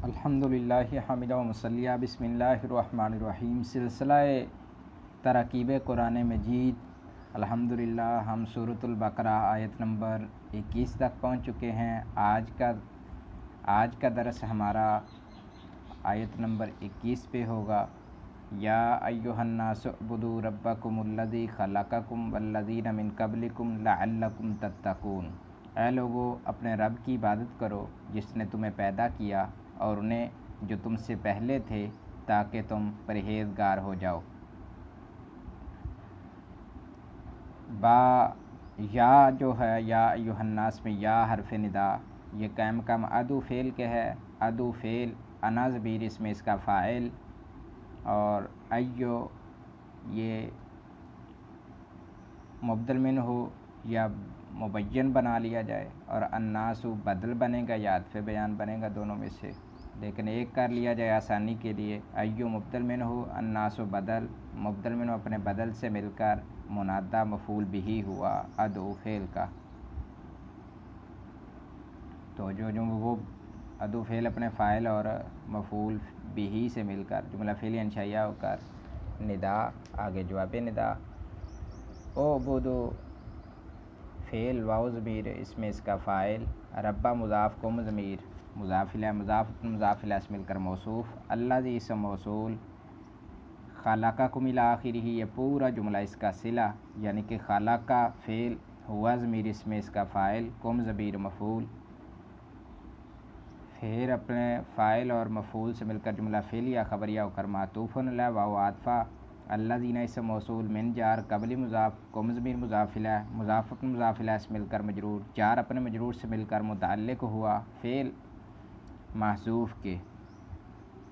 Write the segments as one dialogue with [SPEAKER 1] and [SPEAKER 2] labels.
[SPEAKER 1] الحمدللہ حامدہ و مصلیہ بسم اللہ الرحمن الرحیم۔ سلسلہ تراکیب قرآن مجید الحمدللہ ہم سورۃ البقرہ آیت نمبر 21 تک پہنچ چکے ہیں۔ آج کا درس ہمارا آیت نمبر 21 پہ ہوگا۔ یا ایھا الناس اعبدوا ربکم الذی خلقکم والذین من قبلکم لعلکم تتقون۔ اے لوگو، اپنے رب کی عبادت کرو جس نے تمہیں پیدا کیا اور انہیں جو تم سے پہلے تھے تاکہ تم پرہیزگار ہو جاؤ۔ یا جو ہے یا ایھا الناس میں یا حرف ندا، یہ قائم کم ادو فعل کے ہے۔ ادو فعل انا ضمیر اس میں اس کا فاعل، اور ایو یہ مبدل منہ ہو یا مبین بنا لیا جائے، اور الناس بدل بنے گا یا عطف بیان بنے گا، دونوں میں سے لیکن ایک کر لیا جائے آسانی کے لیے۔ ایو مبدل منہ ہو، الناس بدل، مبدل منہ اپنے بدل سے مل کر منادہ مفعول بہ ہوا ادو فعل کا۔ تو جو وہ ادو فعل اپنے فاعل اور مفعول بہ سے مل کر جملہ فعلی انشائیہ ہو کر ندا، آگے جواب ندا۔ اعبدو فعل واو ضمیر اس میں اس کا فاعل، ربا مضاف قم ضمیر مضاف الیہ مضاف الیہ سے مل کر موصوف، الذی اسم موصول، خلقکم الی آخرہ یہ پورا جملہ اس کا صلہ، یعنی کہ خلق فعل، ہوا ضمیر اس میں اس کا فاعل، قم ضمیر مفعول، پھر اپنے فاعل اور مفعول سے مل کر جملہ فعلیہ خبریہ ہو کر معطوف علیہ واو عاطفہ، الذین اسم موصول، من جار قبلی مضاف، قم ضمیر مضاف الیہ، مضاف اپنے مضاف الیہ سے مل کر مجرور، جار اپنے مجرور سے مل کر متعلق ہوا فعل محذوف کے،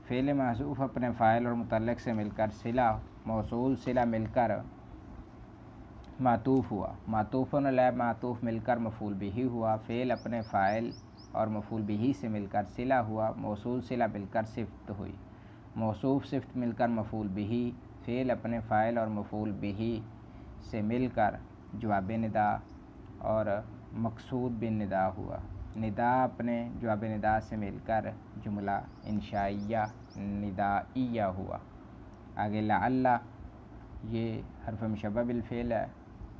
[SPEAKER 1] فعل محذوف اپنے فاعل اور متعلق سے مل کر صلہ، موصول صلہ مل کر معطوف ہوا، معطوف علیہ معطوف مل کر مفعول بہ ہوا، فعل اپنے فاعل اور مفعول بہ سے مل کر صلہ ہوا، موصول صلہ مل کر صفت ہوئی، موصوف صفت مل کر مفعول بہ، فعل اپنے فاعل اور مفعول بہ سے مل کر جواب ندا اور مقصود بالندا ہوا، ندا اپنے جواب ندا سے مل کر جملہ انشائیہ ندائیہ ہوا۔ آگے لعل یہ حرف مشبہ بالفعل ہے،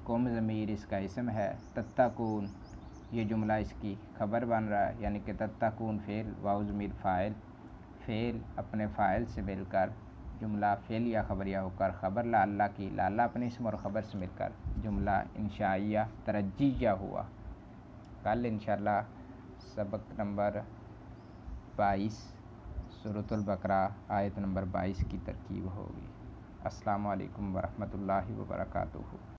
[SPEAKER 1] قم ضمیر اس کا اسم ہے، تتقون یہ جملہ اس کی خبر بن رہا ہے، یعنی کہ تتقون فعل، واو ضمیر فاعل، فعل اپنے فاعل سے مل کر جملہ فعلیہ خبریہ ہو کر خبر لعل کی، لعل اپنے اسم اور خبر سے مل کر جملہ انشائیہ ترجیحیہ ہوا۔ کل انشاءاللہ سبق نمبر 22 سورۃ البقرہ آیت نمبر 22 کی ترکیب ہوگی۔ السلام علیکم ورحمۃ اللہ وبرکاتہ۔